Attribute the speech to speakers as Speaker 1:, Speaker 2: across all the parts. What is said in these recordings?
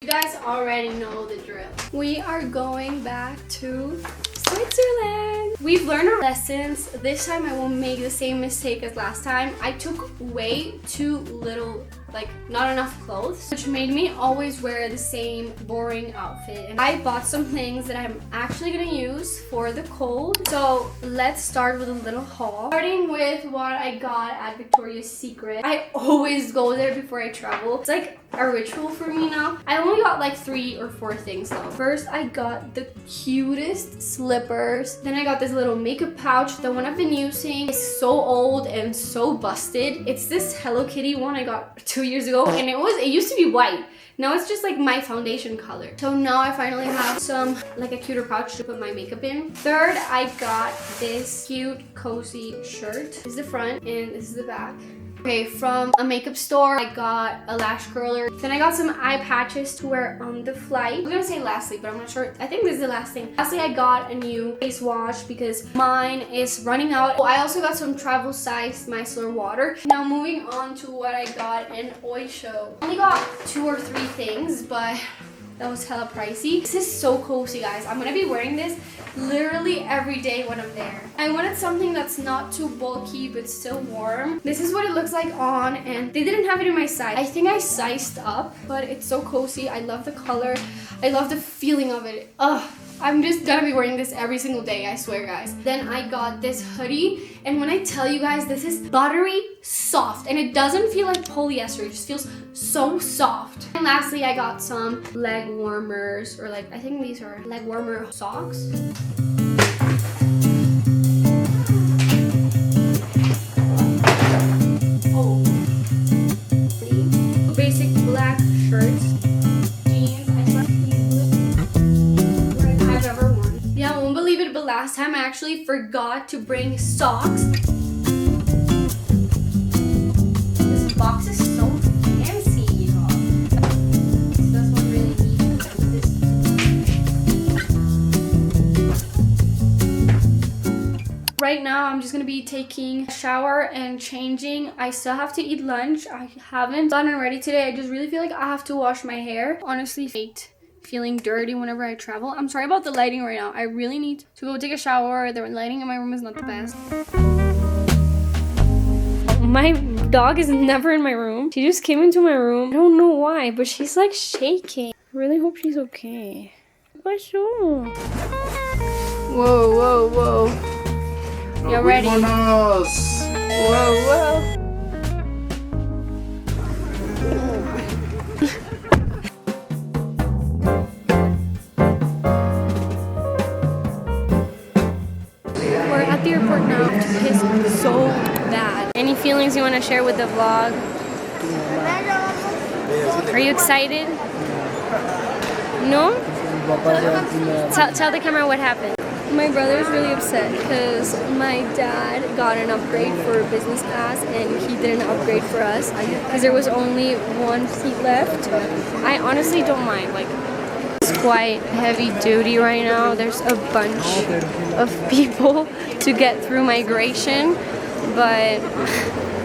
Speaker 1: You guys already know the drill. We are going back to Switzerland. We've learned our lessons. This time I won't make the same mistake as last time. I took way too little, like not enough clothes, which made me always wear the same boring outfit. And I bought some things that I'm actually gonna use for the cold. So let's start with a little haul. Starting with what I got at Victoria's Secret. I always go there before I travel. It's like a ritual for me now. I only got like 3 or 4 things though. First, I got the cutest slippers. Then I got this little makeup pouch. The one I've been using is so old and so busted. It's this Hello Kitty one I got 2 years ago, and it used to be white. Now it's just like my foundation color. So now I finally have some, like a cuter pouch to put my makeup in. Third, I got this cute cozy shirt. This is the front and this is the back. Okay, from a makeup store, I got a lash curler. Then I got some eye patches to wear on the flight. I'm gonna say lastly, but I'm not sure. I think this is the last thing. Lastly, I got a new face wash because mine is running out. Oh, I also got some travel size micellar water. Now moving on to what I got in Oysho. I only got 2 or 3 things, but that was hella pricey. This is so cozy, guys. I'm gonna be wearing this literally every day when I'm there. I wanted something that's not too bulky but still warm. This is what it looks like on, and they didn't have it in my size. I think I sized up, but it's so cozy. I love the color. I love the feeling of it. Ugh. I'm just gonna be wearing this every single day, I swear, guys. Then I got this hoodie, and when I tell you guys, this is buttery soft, and it doesn't feel like polyester. It just feels so soft. And lastly, I got some leg warmers, or like, I think these are leg warmer socks. Oh. Basic black shirts. But last time I actually forgot to bring socks. This box is so fancy, y'all. That's what really needs this. Right now I'm just gonna be taking a shower and changing. I still have to eat lunch. I haven't done it ready today. I just really feel like I have to wash my hair. Honestly, feeling dirty whenever I travel. I'm sorry about the lighting right now. I really need to go take a shower. The lighting in my room is not the best. My dog is never in my room. She just came into my room. I don't know why, but she's like shaking. I really hope she's okay. Whoa, whoa, whoa. You're ready? Whoa, whoa. The airport now to piss so bad. Any feelings you want to share with the vlog? Are you excited? No? Tell the camera what happened. My brother's really upset because my dad got an upgrade for business class and he didn't upgrade for us because there was only 1 seat left. I honestly don't mind. Like, it's quite heavy duty right now. There's a bunch of people to get through migration, but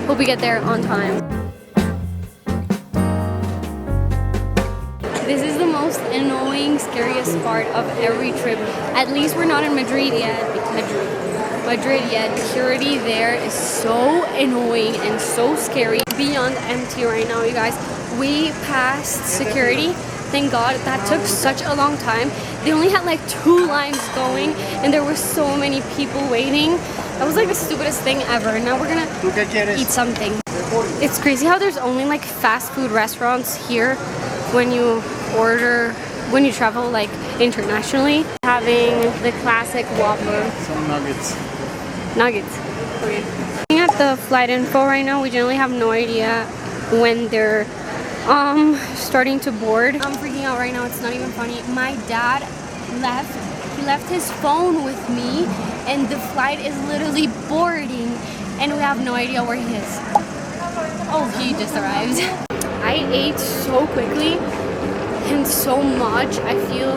Speaker 1: hope we get there on time. This is the most annoying, scariest part of every trip. At least we're not in Madrid yet. Security there is so annoying and so scary. Beyond empty right now, you guys. We passed security. Thank God, that took such a long time. They only had like 2 lines going and there were so many people waiting. That was like the stupidest thing ever. Now we're gonna eat something. It's crazy how there's only like fast food restaurants here when you travel like internationally. Having the classic Whopper.
Speaker 2: Some nuggets.
Speaker 1: Nuggets. Okay. Looking at the flight info right now, we generally have no idea when they're starting to board. I'm freaking out right now. It's not even funny. My dad left. He left his phone with me and the flight is literally boarding and we have no idea where he is. Oh, he just arrived. I ate so quickly and so much. I feel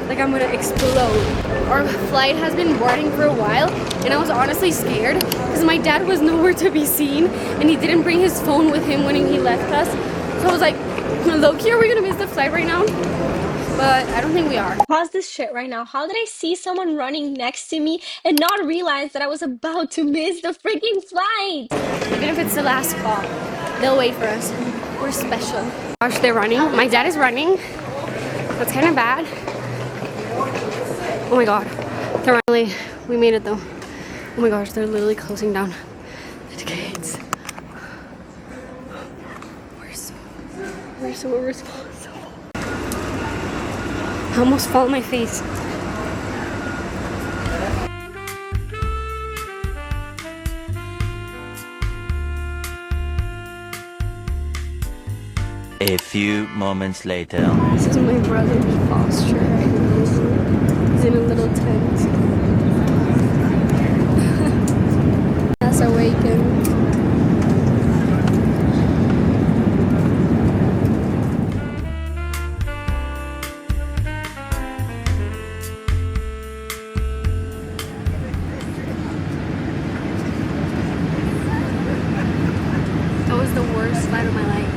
Speaker 1: like I'm gonna explode. Our flight has been boarding for a while and I was honestly scared because my dad was nowhere to be seen and he didn't bring his phone with him when he left us. So I was like, Low-key, are we gonna miss the flight right now? But I don't think we are.
Speaker 2: Pause this shit right now. How did I see someone running next to me and not realize that I was about to miss the freaking flight?
Speaker 1: Even if it's the last call, they'll wait for us. We're special. Gosh, they're running. My dad is running. That's kind of bad. Oh my god. They're running. We made it though. Oh my gosh, they're literally closing down the gates. We're so irresponsible. I almost fall on my face.
Speaker 3: A few moments later.
Speaker 1: This is my brother's posture right now. He's in a little tent. That's awakened. That was the worst flight of my life.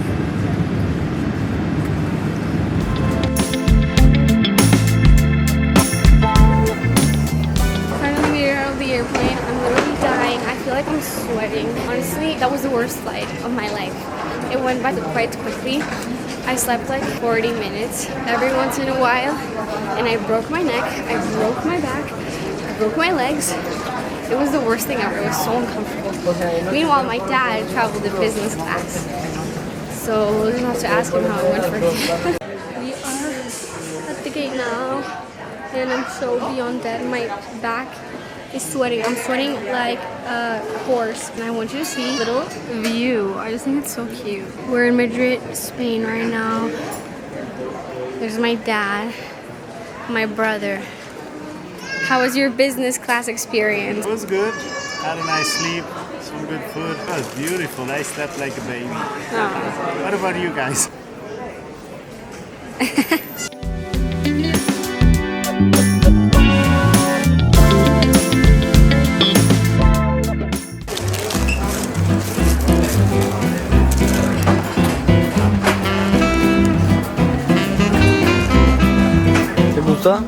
Speaker 1: Airplane. I'm literally dying. I feel like I'm sweating. Honestly, that was the worst flight of my life. It went by quite quickly. I slept like 40 minutes every once in a while, and I broke my neck, I broke my back, I broke my legs. It was the worst thing ever. It was so uncomfortable. Meanwhile, my dad traveled in business class, so we'll just have to ask him how it went for him. We are at the gate now, and I'm so beyond dead. My back is sweating. I'm sweating like a horse, and I want you to see a little view. I just think it's so cute. We're in Madrid, Spain right now. There's my dad, my brother. How was your business class experience?
Speaker 4: It was good. Had a nice sleep, some good food. It was beautiful. I slept like a baby.
Speaker 1: Oh.
Speaker 4: What about you guys?
Speaker 5: ¿Te gusta?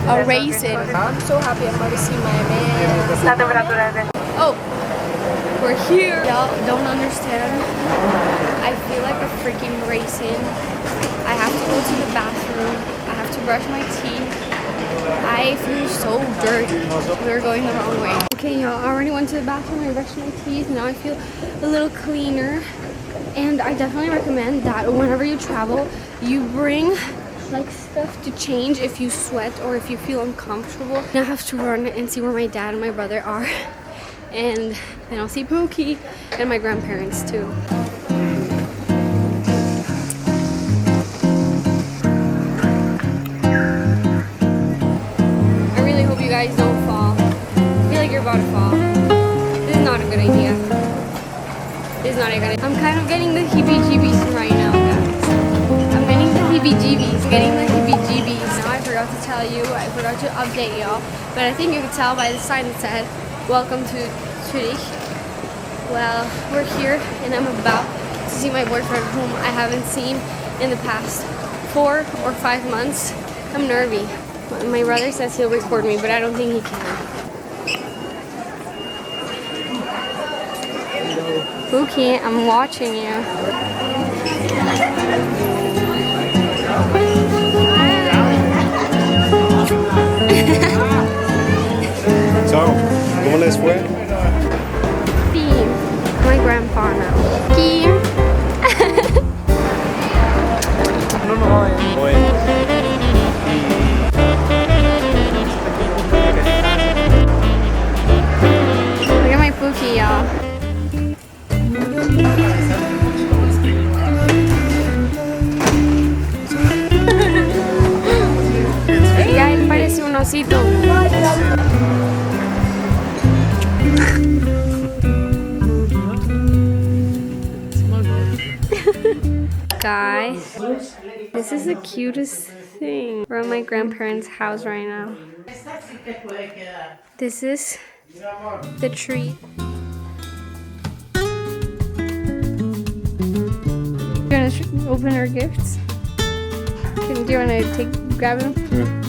Speaker 1: A raisin. I'm so happy I'm about to see my man. Oh, we're here. Y'all don't understand. I feel like a freaking raisin. I have to go to the bathroom. I have to brush my teeth. I feel so dirty. We're going the wrong way. Okay, y'all, I already went to the bathroom. I brushed my teeth. Now I feel a little cleaner. And I definitely recommend that whenever you travel, you bring like stuff to change if you sweat or if you feel uncomfortable. Now I have to run and see where my dad and my brother are, and then I'll see Pookie and my grandparents too. I really hope you guys don't fall. I feel like you're about to fall. This is not a good idea. This is not a good idea. I'm kind of getting the heebie-jeebies right now, guys. I'm getting the heebie-jeebies. Now I forgot to tell you, I forgot to update y'all, but I think you could tell by the sign that said, "Welcome to Zurich." Well, we're here and I'm about to see my boyfriend, whom I haven't seen in the past 4 or 5 months. I'm nervy. My brother says he'll record me, but I don't think he can. Pookie, I'm watching you.
Speaker 4: So, ¿cómo les fue?
Speaker 1: My grandpa now. Despacito. Guys, this is the cutest thing. We're at my grandparents' house right now. This is the tree. You want to open our gifts? Do you want to grab them?